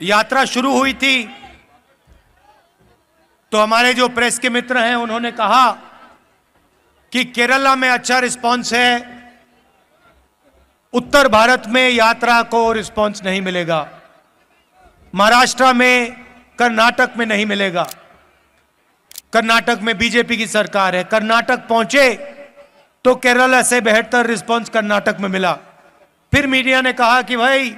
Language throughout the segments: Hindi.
यात्रा शुरू हुई थी तो हमारे जो प्रेस के मित्र हैं उन्होंने कहा कि केरला में अच्छा रिस्पांस है, उत्तर भारत में यात्रा को रिस्पांस नहीं मिलेगा, महाराष्ट्र में, कर्नाटक में नहीं मिलेगा। कर्नाटक में बीजेपी की सरकार है, कर्नाटक पहुंचे तो केरला से बेहतर रिस्पांस कर्नाटक में मिला। फिर मीडिया ने कहा कि भाई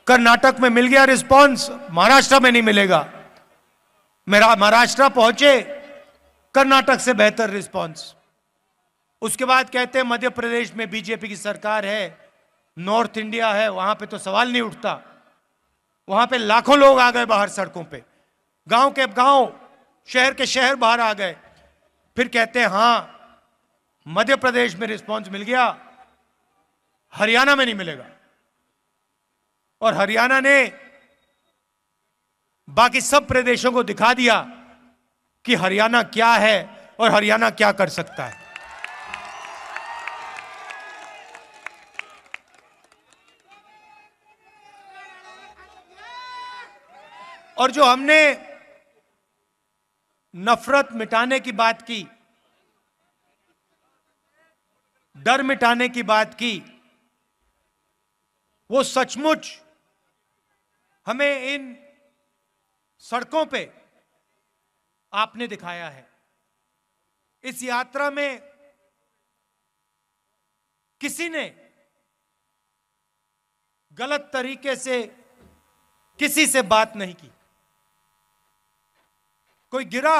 कर्नाटक में मिल गया रिस्पांस, महाराष्ट्र में नहीं मिलेगा। मेरा महाराष्ट्र पहुंचे, कर्नाटक से बेहतर रिस्पांस। उसके बाद कहते हैं मध्य प्रदेश में बीजेपी की सरकार है, नॉर्थ इंडिया है, वहां पे तो सवाल नहीं उठता। वहां पे लाखों लोग आ गए बाहर सड़कों पे, गांव के गांव, शहर के शहर बाहर आ गए। फिर कहते हैं हां मध्य प्रदेश में रिस्पांस मिल गया, हरियाणा में नहीं मिलेगा। और हरियाणा ने बाकी सब प्रदेशों को दिखा दिया कि हरियाणा क्या है और हरियाणा क्या कर सकता है। और जो हमने नफरत मिटाने की बात की, डर मिटाने की बात की, वो सचमुच हमें इन सड़कों पे आपने दिखाया है। इस यात्रा में किसी ने गलत तरीके से किसी से बात नहीं की। कोई गिरा,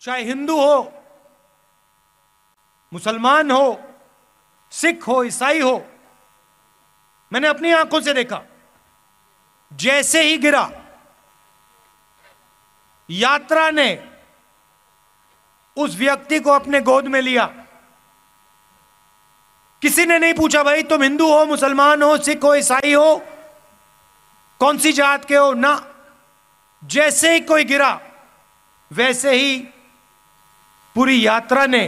चाहे हिंदू हो, मुसलमान हो, सिख हो, ईसाई हो, मैंने अपनी आंखों से देखा। जैसे ही गिरा, यात्रा ने उस व्यक्ति को अपने गोद में लिया। किसी ने नहीं पूछा भाई तुम हिंदू हो, मुसलमान हो, सिख हो, ईसाई हो, कौन सी जात के हो, ना। जैसे ही कोई गिरा, वैसे ही पूरी यात्रा ने,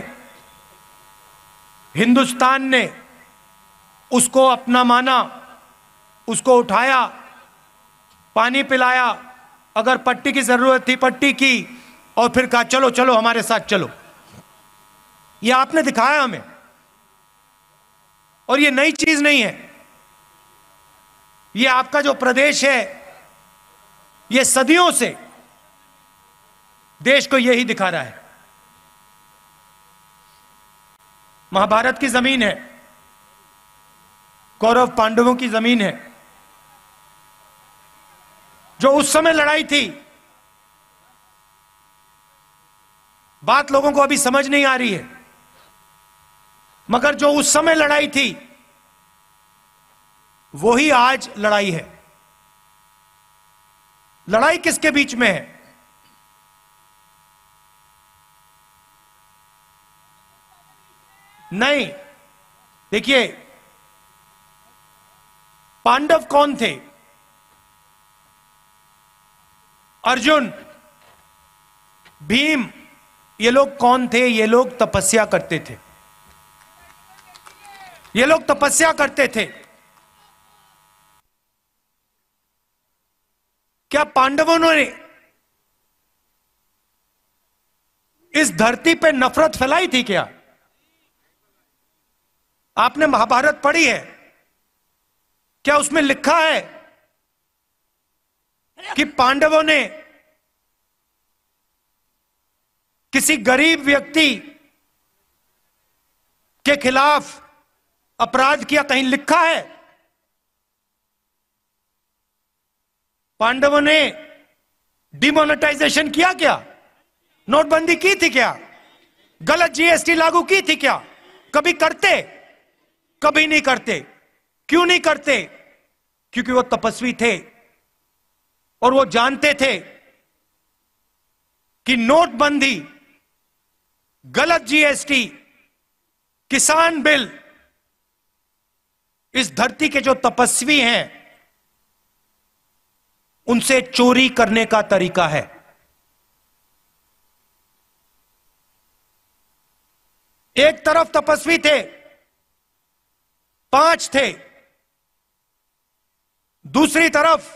हिंदुस्तान ने उसको अपना माना, उसको उठाया, पानी पिलाया, अगर पट्टी की जरूरत थी पट्टी की, और फिर कहा चलो चलो हमारे साथ चलो। यह आपने दिखाया हमें, और यह नई चीज नहीं है। यह आपका जो प्रदेश है, यह सदियों से देश को यही दिखा रहा है। महाभारत की जमीन है, कौरव पांडवों की जमीन है। जो उस समय लड़ाई थी, बात लोगों को अभी समझ नहीं आ रही है, मगर जो उस समय लड़ाई थी वही आज लड़ाई है। लड़ाई किसके बीच में है? नहीं, देखिए पांडव कौन थे? अर्जुन, भीम, ये लोग कौन थे? ये लोग तपस्या करते थे। ये लोग तपस्या करते थे। क्या पांडवों ने इस धरती पे नफरत फैलाई थी क्या? आपने महाभारत पढ़ी है, क्या उसमें लिखा है कि पांडवों ने किसी गरीब व्यक्ति के खिलाफ अपराध किया? कहीं लिखा है? पांडवों ने डिमोनेटाइजेशन किया क्या? नोटबंदी की थी क्या? गलत जीएसटी लागू की थी क्या? कभी करते? कभी नहीं करते। क्यों नहीं करते? क्योंकि वो तपस्वी थे और वो जानते थे कि नोटबंदी, गलत जीएसटी, किसान बिल इस धरती के जो तपस्वी हैं उनसे चोरी करने का तरीका है। एक तरफ तपस्वी थे, 5 थे, दूसरी तरफ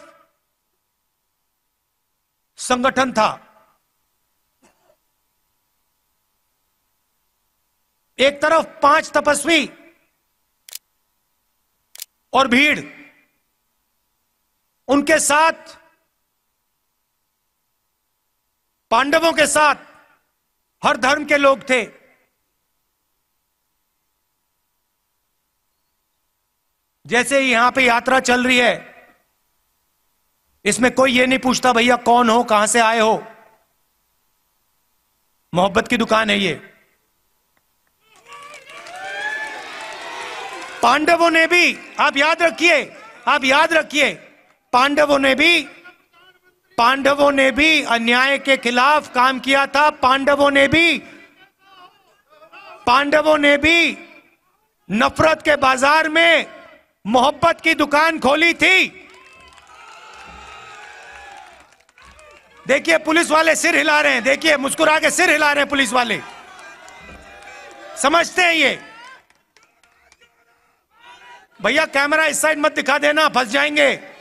संगठन था। एक तरफ 5 तपस्वी और भीड़, उनके साथ पांडवों के साथ हर धर्म के लोग थे। जैसे यहां पे यात्रा चल रही है, इसमें कोई ये नहीं पूछता भैया कौन हो, कहां से आए हो। मोहब्बत की दुकान है ये। पांडवों ने भी, आप याद रखिए, पांडवों ने भी अन्याय के खिलाफ काम किया था। पांडवों ने भी नफरत के बाजार में मोहब्बत की दुकान खोली थी। देखिए पुलिस वाले सिर हिला रहे हैं, देखिए मुस्कुरा के सिर हिला रहे हैं पुलिस वाले, समझते हैं ये। भैया कैमरा इस साइड मत दिखा देना, फंस जाएंगे।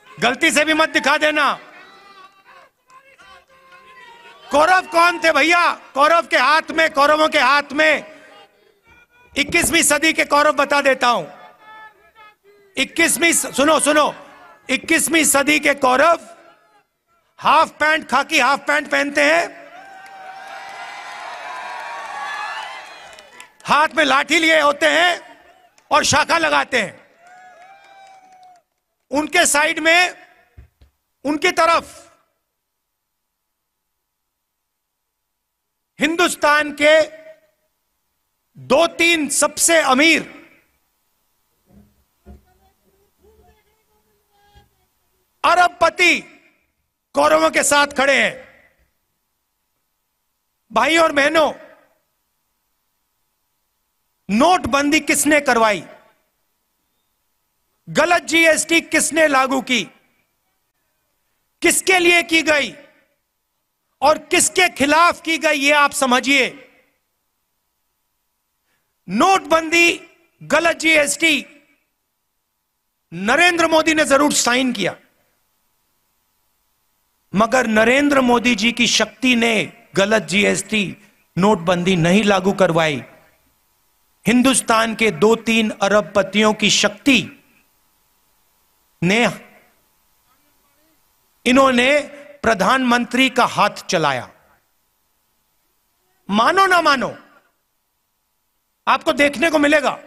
गलती से भी मत दिखा देना। कौरव कौन थे भैया? कौरवों के हाथ में 21वीं सदी के कौरव बता देता हूं। 21वीं सदी के कौरव हाफ पैंट, खाकी हाफ पैंट पहनते हैं, हाथ में लाठी लिए होते हैं और शाखा लगाते हैं। उनके साइड में, उनकी तरफ हिंदुस्तान के 2-3 सबसे अमीर अरबपति कौरवों के साथ खड़े हैं। भाई और बहनों, नोटबंदी किसने करवाई? गलत जीएसटी किसने लागू की? किसके लिए की गई और किसके खिलाफ की गई, ये आप समझिए। नोटबंदी, गलत जीएसटी नरेंद्र मोदी ने जरूर साइन किया, मगर नरेंद्र मोदी जी की शक्ति ने गलत जीएसटी, नोटबंदी नहीं लागू करवाई। हिंदुस्तान के 2-3 अरबपतियों की शक्ति ने, इन्होंने प्रधानमंत्री का हाथ चलाया। मानो ना मानो, आपको देखने को मिलेगा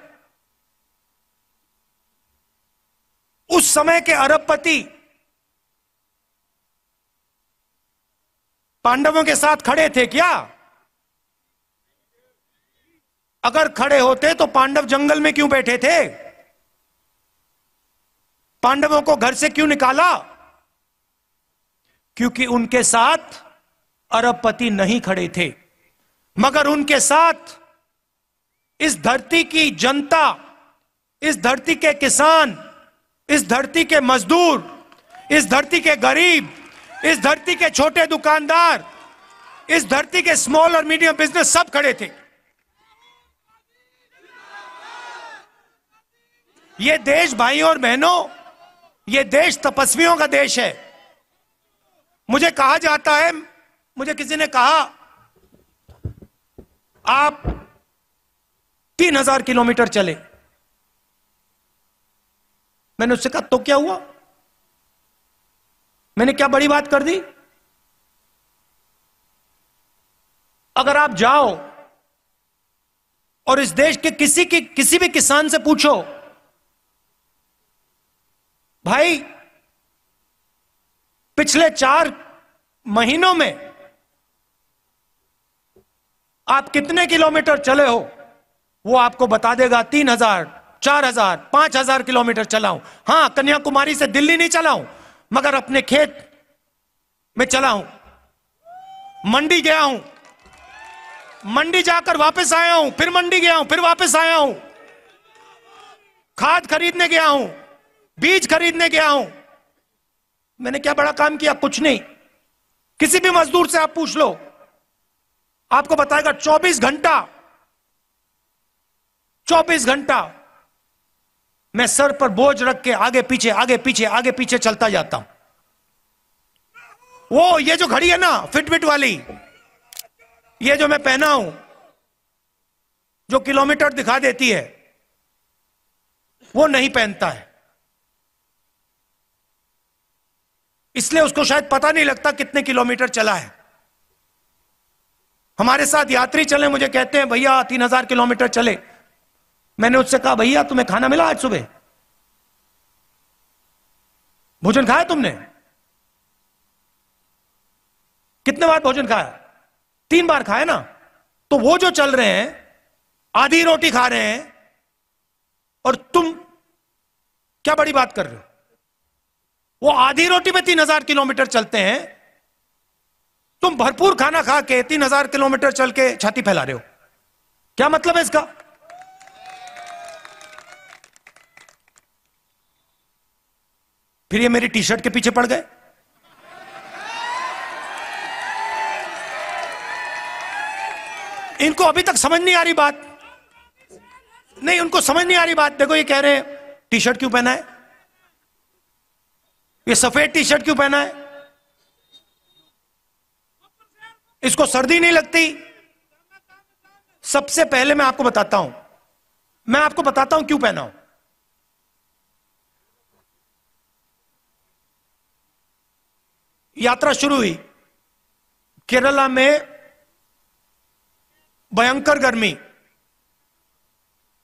उस समय के अरबपति पांडवों के साथ खड़े थे क्या? अगर खड़े होते तो पांडव जंगल में क्यों बैठे थे? पांडवों को घर से क्यों निकाला? क्योंकि उनके साथ अरबपति नहीं खड़े थे, मगर उनके साथ इस धरती की जनता, इस धरती के किसान, इस धरती के मजदूर, इस धरती के गरीब, इस धरती के छोटे दुकानदार, इस धरती के स्मॉल और मीडियम बिजनेस सब खड़े थे। ये देश, भाइयों और बहनों, ये देश तपस्वियों का देश है। मुझे कहा जाता है, मुझे किसी ने कहा आप 3000 किलोमीटर चले। मैंने उससे कहा तो क्या हुआ? मैंने क्या बड़ी बात कर दी? अगर आप जाओ और इस देश के किसी भी किसान से पूछो, भाई पिछले 4 महीनों में आप कितने किलोमीटर चले हो, वो आपको बता देगा 3000, 4000, 5000 किलोमीटर चला हूं। हां, कन्याकुमारी से दिल्ली नहीं चला हूं, मगर अपने खेत में चला हूं, मंडी गया हूं, मंडी जाकर वापस आया हूं, फिर मंडी गया हूं, फिर वापस आया हूं, खाद खरीदने गया हूं, बीज खरीदने गया हूं। मैंने क्या बड़ा काम किया? कुछ नहीं। किसी भी मजदूर से आप पूछ लो, आपको बताएगा 24 घंटा मैं सर पर बोझ रख के आगे पीछे आगे पीछे आगे पीछे चलता जाता हूं। वो ये जो घड़ी है ना फिटबिट वाली, ये जो मैं पहना हूं, जो किलोमीटर दिखा देती है, वो नहीं पहनता है। इसलिए उसको शायद पता नहीं लगता कितने किलोमीटर चला है। हमारे साथ यात्री चले, मुझे कहते हैं भैया 3000 किलोमीटर चले। मैंने उससे कहा भैया तुम्हें खाना मिला आज सुबह? भोजन खाया तुमने? कितने बार भोजन खाया? 3 बार खाया ना। तो वो जो चल रहे हैं, आधी रोटी खा रहे हैं, और तुम क्या बड़ी बात कर रहे हो? वो आधी रोटी में 3000 किलोमीटर चलते हैं, तुम भरपूर खाना खा के 3000 किलोमीटर चल के छाती फैला रहे हो। क्या मतलब है इसका? फिर ये मेरी टी शर्ट के पीछे पड़ गए। इनको अभी तक समझ नहीं आ रही बात। नहीं, उनको समझ नहीं आ रही बात। देखो ये कह रहे हैं टी शर्ट क्यों पहना है, ये सफेद टी शर्ट क्यों पहना है, इसको सर्दी नहीं लगती। सबसे पहले मैं आपको बताता हूं क्यों पहना हूं। यात्रा शुरू हुई, केरला में भयंकर गर्मी,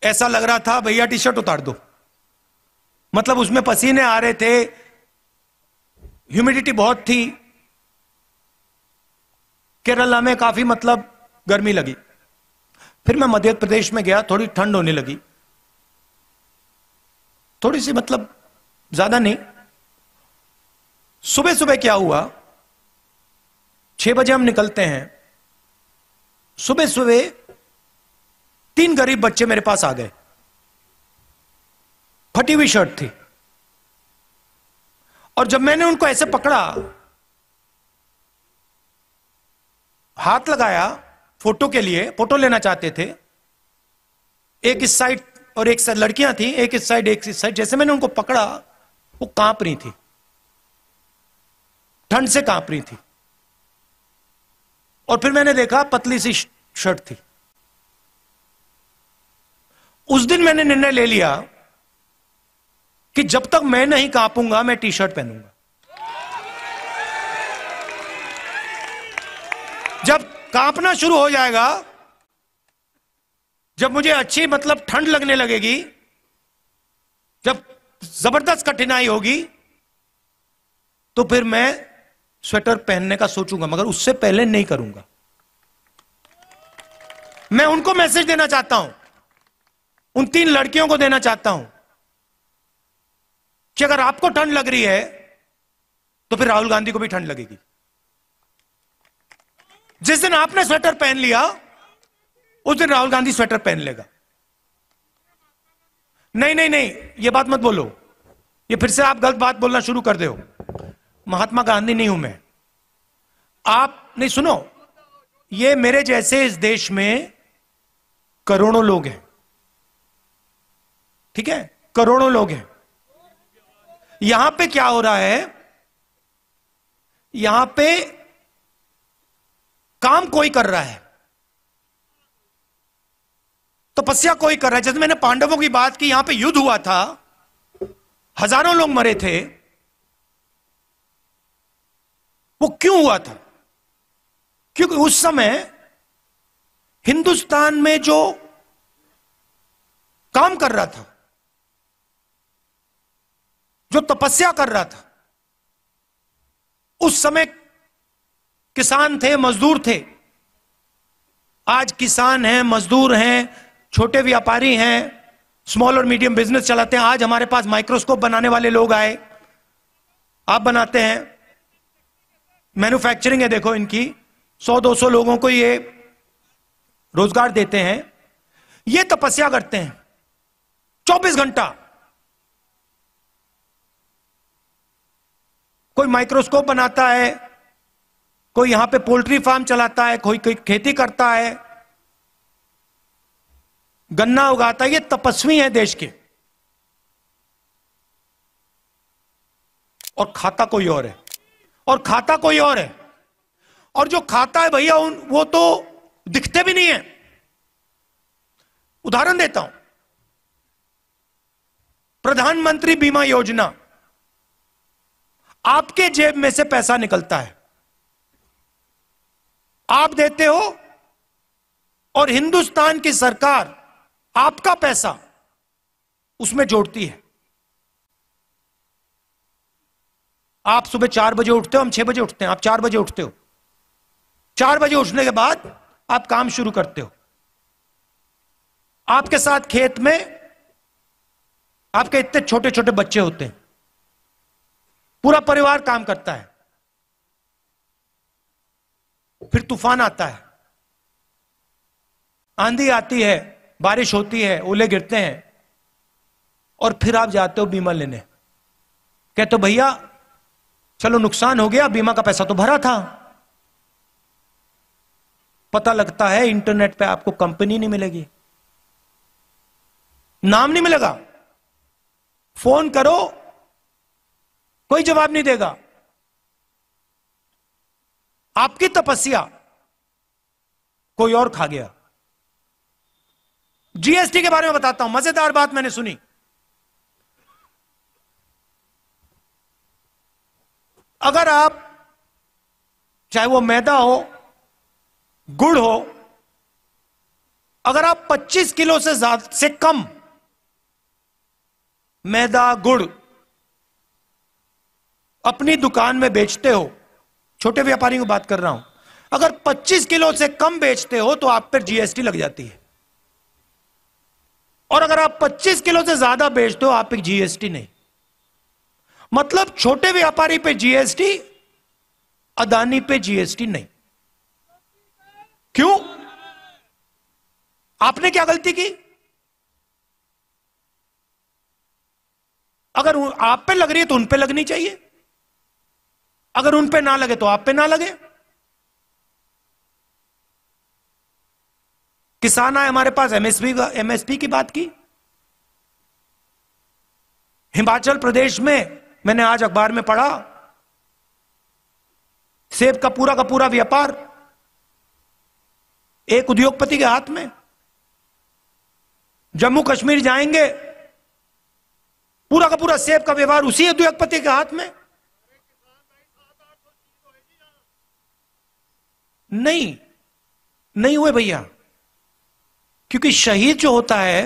ऐसा लग रहा था भैया टी शर्ट उतार दो। मतलब उसमें पसीने आ रहे थे, ह्यूमिडिटी बहुत थी। केरला में काफी मतलब गर्मी लगी। फिर मैं मध्य प्रदेश में गया, थोड़ी ठंड होने लगी, थोड़ी सी, मतलब ज्यादा नहीं। सुबह सुबह क्या हुआ, 6 बजे हम निकलते हैं। सुबह सुबह 3 गरीब बच्चे मेरे पास आ गए, फटी हुई शर्ट थी। और जब मैंने उनको ऐसे पकड़ा, हाथ लगाया फोटो के लिए, फोटो लेना चाहते थे, एक इस साइड और एक साइड लड़कियां थी, एक इस साइड एक इस साइड। जैसे मैंने उनको पकड़ा, वो कांप रही थी, ठंड से कांप रही थी। और फिर मैंने देखा पतली सी शर्ट थी। उस दिन मैंने निर्णय ले लिया कि जब तक मैं नहीं कांपूंगा मैं टी शर्ट पहनूंगा। जब कांपना शुरू हो जाएगा, जब मुझे अच्छी मतलब ठंड लगने लगेगी, जब जबरदस्त कठिनाई होगी, तो फिर मैं स्वेटर पहनने का सोचूंगा, मगर उससे पहले नहीं करूंगा। मैं उनको मैसेज देना चाहता हूं, उन 3 लड़कियों को देना चाहता हूं कि अगर आपको ठंड लग रही है तो फिर राहुल गांधी को भी ठंड लगेगी। जिस दिन आपने स्वेटर पहन लिया, उस दिन राहुल गांधी स्वेटर पहन लेगा। नहीं नहीं नहीं, यह बात मत बोलो, ये फिर से आप गलत बात बोलना शुरू कर दो। महात्मा गांधी नहीं हूं मैं। आप नहीं, सुनो, ये मेरे जैसे इस देश में करोड़ों लोग हैं, ठीक है, करोड़ों लोग हैं। यहां पे क्या हो रहा है, यहां पे काम कोई कर रहा है, तपस्या कोई कर रहा है। जैसे मैंने पांडवों की बात की, यहां पे युद्ध हुआ था, हजारों लोग मरे थे। वो क्यों हुआ था? क्योंकि उस समय हिंदुस्तान में जो काम कर रहा था, जो तपस्या कर रहा था, उस समय किसान थे, मजदूर थे। आज किसान हैं, मजदूर हैं, छोटे व्यापारी हैं, स्मॉल और मीडियम बिजनेस चलाते हैं। आज हमारे पास माइक्रोस्कोप बनाने वाले लोग आए, आप बनाते हैं, मैन्युफैक्चरिंग है, देखो इनकी 100-200 लोगों को ये रोजगार देते हैं। ये तपस्या करते हैं 24 घंटा। कोई माइक्रोस्कोप बनाता है, कोई यहां पे पोल्ट्री फार्म चलाता है, कोई खेती करता है, गन्ना उगाता है। ये तपस्वी है देश के। और खाता कोई और है, और खाता कोई और है। और जो खाता है भैया वो तो दिखते भी नहीं है। उदाहरण देता हूं, प्रधानमंत्री बीमा योजना, आपके जेब में से पैसा निकलता है, आप देते हो, और हिंदुस्तान की सरकार आपका पैसा उसमें जोड़ती है। आप सुबह 4 बजे उठते हो, हम 6 बजे उठते हैं, आप 4 बजे उठते हो। 4 बजे उठने के बाद आप काम शुरू करते हो। आपके साथ खेत में आपके इतने छोटे छोटे बच्चे होते हैं, पूरा परिवार काम करता है। फिर तूफान आता है, आंधी आती है, बारिश होती है, ओले गिरते हैं, और फिर आप जाते हो बीमा लेने। कहते हो भैया चलो नुकसान हो गया, बीमा का पैसा तो भरा था। पता लगता है इंटरनेट पे आपको कंपनी नहीं मिलेगी, नाम नहीं मिलेगा, फोन करो कोई जवाब नहीं देगा। आपकी तपस्या कोई और खा गया। जीएसटी के बारे में बताता हूं, मजेदार बात मैंने सुनी। अगर आप, चाहे वो मैदा हो, गुड़ हो, अगर आप 25 किलो से कम मैदा गुड़ अपनी दुकान में बेचते हो, छोटे व्यापारी की बात कर रहा हूं, अगर 25 किलो से कम बेचते हो तो आप पर जीएसटी लग जाती है। और अगर आप 25 किलो से ज्यादा बेचते हो आप पे जीएसटी नहीं। मतलब छोटे व्यापारी पे जीएसटी, अदानी पे जीएसटी नहीं। क्यों? आपने क्या गलती की? अगर आप पे लग रही है तो उन पे लगनी चाहिए, अगर उन पे ना लगे तो आप पे ना लगे। किसान आए हमारे पास, एमएसपी की बात की। हिमाचल प्रदेश में मैंने आज अखबार में पढ़ा, सेब का पूरा व्यापार एक उद्योगपति के हाथ में। जम्मू कश्मीर जाएंगे, पूरा का पूरा सेब का व्यापार उसी उद्योगपति के हाथ में। नहीं हुए भैया, क्योंकि शहीद जो होता है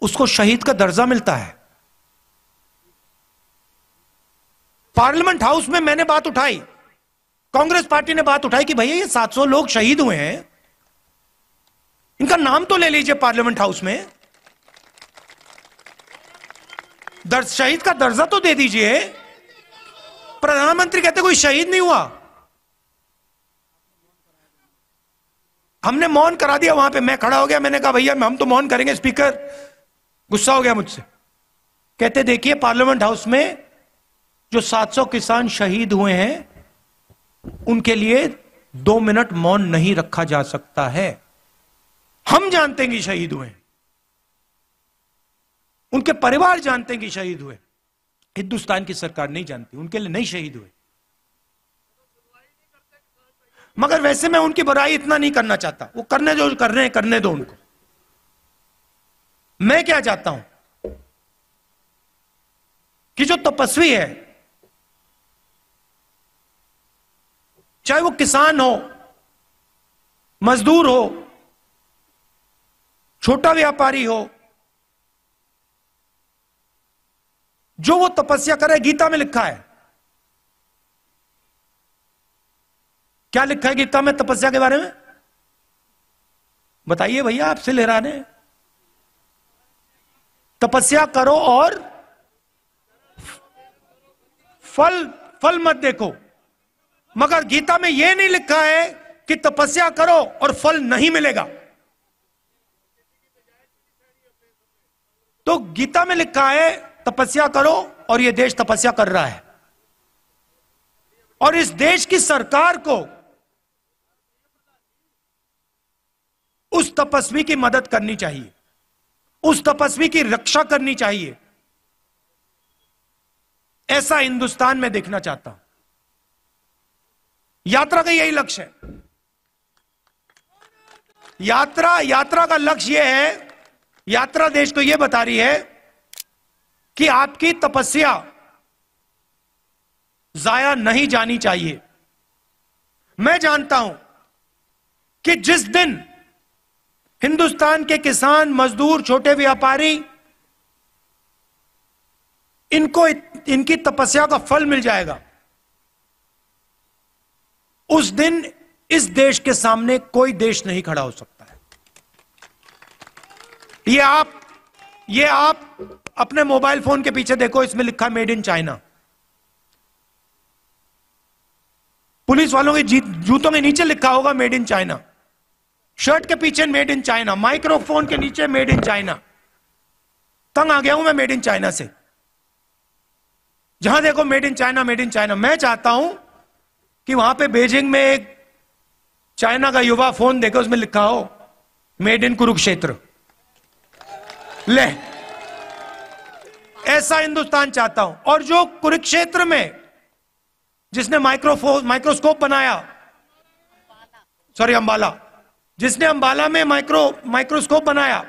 उसको शहीद का दर्जा मिलता है। पार्लियामेंट हाउस में मैंने बात उठाई, कांग्रेस पार्टी ने बात उठाई कि भैया ये 700 लोग शहीद हुए हैं, इनका नाम तो ले लीजिए पार्लियामेंट हाउस में, शहीद का दर्जा तो दे दीजिए। प्रधानमंत्री कहते कोई शहीद नहीं हुआ। हमने मौन करा दिया वहां पे, मैं खड़ा हो गया, मैंने कहा भैया हम तो मौन करेंगे। स्पीकर गुस्सा हो गया मुझसे, कहते देखिए पार्लियामेंट हाउस में जो 700 किसान शहीद हुए हैं उनके लिए 2 मिनट मौन नहीं रखा जा सकता है। हम जानते हैं कि शहीद हुए, उनके परिवार जानते हैं कि शहीद हुए, हिंदुस्तान की सरकार नहीं जानती, उनके लिए नहीं शहीद हुए। मगर वैसे मैं उनकी बुराई इतना नहीं करना चाहता, वो करने जो कर रहे हैं करने दो उनको। मैं क्या चाहता हूं कि जो तपस्वी है, चाहे वो किसान हो, मजदूर हो, छोटा व्यापारी हो, जो वो तपस्या करे, गीता में लिखा है। क्या लिखा है गीता में तपस्या के बारे में? बताइए भैया, आपसे लहराने। तपस्या करो और फल मत देखो। मगर गीता में यह नहीं लिखा है कि तपस्या करो और फल नहीं मिलेगा। तो गीता में लिखा है तपस्या करो, और यह देश तपस्या कर रहा है। और इस देश की सरकार को उस तपस्वी की मदद करनी चाहिए, उस तपस्वी की रक्षा करनी चाहिए। ऐसा हिंदुस्तान में देखना चाहता हूं। यात्रा का यही लक्ष्य है। यात्रा का लक्ष्य यह है, यात्रा देश को यह बता रही है कि आपकी तपस्या जाया नहीं जानी चाहिए। मैं जानता हूं कि जिस दिन हिंदुस्तान के किसान, मजदूर, छोटे व्यापारी इनको इनकी तपस्या का फल मिल जाएगा, उस दिन इस देश के सामने कोई देश नहीं खड़ा हो सकता है। ये आप अपने मोबाइल फोन के पीछे देखो, इसमें लिखा मेड इन चाइना। पुलिस वालों के जूतों के नीचे लिखा होगा मेड इन चाइना, शर्ट के पीछे मेड इन चाइना, माइक्रोफोन के नीचे मेड इन चाइना। तंग आ गया हूं मैं मेड इन चाइना से। जहां देखो made in China, made in China. मैं चाहता हूं कि वहां पे बीजिंग में एक चाइना का युवा फोन देखो, उसमें लिखा हो मेड इन कुरुक्षेत्र। ले, ऐसा हिंदुस्तान चाहता हूं। और जो कुरुक्षेत्र में जिसने माइक्रोस्कोप बनाया, सॉरी अंबाला, जिसने अंबाला में माइक्रोस्कोप बनाया,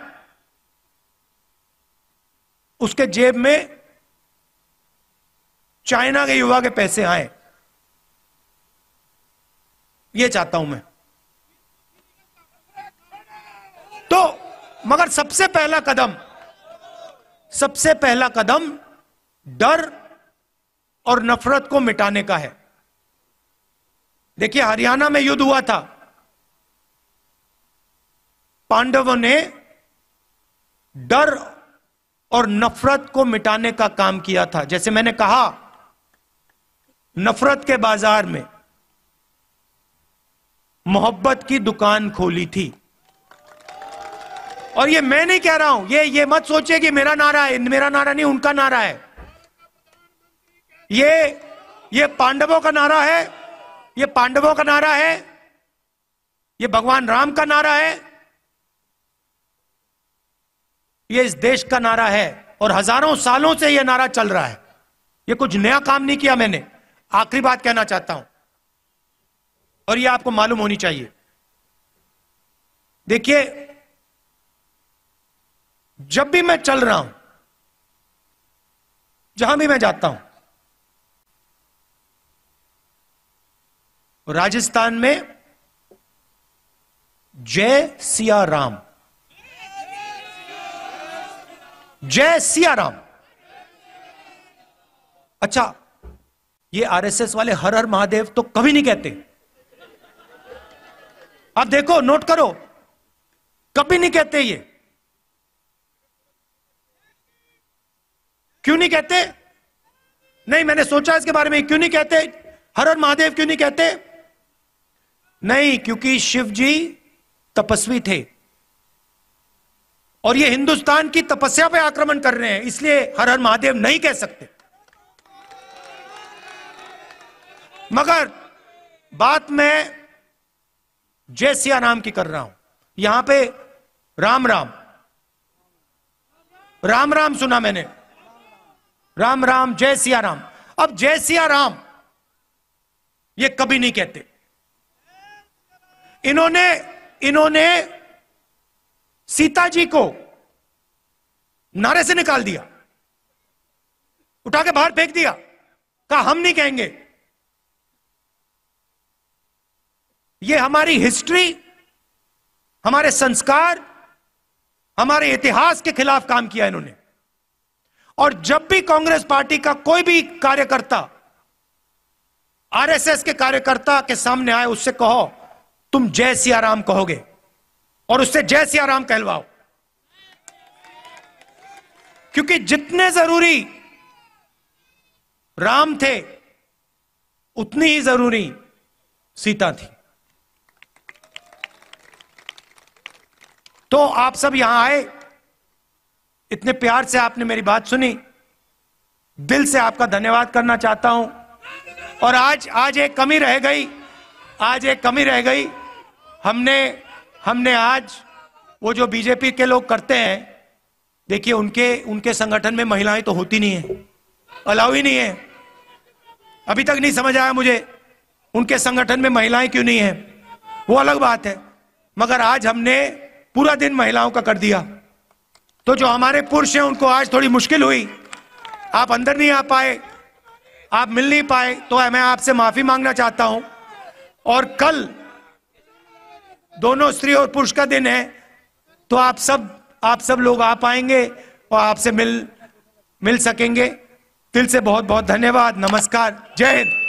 उसके जेब में चाइना के युवा के पैसे आए। ये चाहता हूं मैं। तो मगर सबसे पहला कदम डर और नफरत को मिटाने का है। देखिए, हरियाणा में युद्ध हुआ था, पांडवों ने डर और नफरत को मिटाने का काम किया था। जैसे मैंने कहा, नफरत के बाजार में मोहब्बत की दुकान खोली थी। और ये मैं नहीं कह रहा हूं, ये मत सोचिए कि मेरा नारा है। मेरा नारा नहीं, उनका नारा है। ये पांडवों का नारा है, ये पांडवों का नारा है, ये भगवान राम का नारा है, ये इस देश का नारा है। और हजारों सालों से यह नारा चल रहा है। ये कुछ नया काम नहीं किया मैंने। आखिरी बात कहना चाहता हूं, और यह आपको मालूम होनी चाहिए। देखिए, जब भी मैं चल रहा हूं, जहां भी मैं जाता हूं, राजस्थान में जय सिया राम, जय सिया राम। अच्छा, ये आरएसएस वाले हर हर महादेव तो कभी नहीं कहते। आप देखो, नोट करो, कभी नहीं कहते। ये क्यों नहीं कहते? नहीं, मैंने सोचा इसके बारे में, क्यों नहीं कहते हर हर महादेव, क्यों नहीं कहते? नहीं, क्योंकि शिव जी तपस्वी थे और ये हिंदुस्तान की तपस्या पे आक्रमण कर रहे हैं, इसलिए हर हर महादेव नहीं कह सकते। मगर बात मैं जय सिया राम की कर रहा हूं। यहां पे राम राम राम राम सुना मैंने, राम राम, जय सिया राम। अब जय सिया राम ये कभी नहीं कहते। इन्होंने सीता जी को नारे से निकाल दिया, उठा के बाहर फेंक दिया, कहा हम नहीं कहेंगे। ये हमारी हिस्ट्री, हमारे संस्कार, हमारे इतिहास के खिलाफ काम किया इन्होंने। और जब भी कांग्रेस पार्टी का कोई भी कार्यकर्ता आरएसएस के कार्यकर्ता के सामने आए, उससे कहो तुम जय सिया राम कहोगे, और उससे जय सिया राम कहलवाओ। क्योंकि जितने जरूरी राम थे, उतनी ही जरूरी सीता थी। तो आप सब यहां आए, इतने प्यार से आपने मेरी बात सुनी, दिल से आपका धन्यवाद करना चाहता हूं। और आज एक कमी रह गई, आज एक कमी रह गई। हमने आज वो जो बीजेपी के लोग करते हैं, देखिए उनके संगठन में महिलाएं तो होती नहीं है, अलाउ ही नहीं है। अभी तक नहीं समझ आया मुझे उनके संगठन में महिलाएं क्यों नहीं हैं, वो अलग बात है, मगर आज हमने पूरा दिन महिलाओं का कर दिया। तो जो हमारे पुरुष हैं उनको आज थोड़ी मुश्किल हुई, आप अंदर नहीं आ पाए, आप मिल नहीं पाए, तो मैं आपसे माफी मांगना चाहता हूं। और कल दोनों स्त्री और पुरुष का दिन है, तो आप सब लोग आ पाएंगे और आपसे मिल सकेंगे। दिल से बहुत बहुत धन्यवाद। नमस्कार। जय हिंद।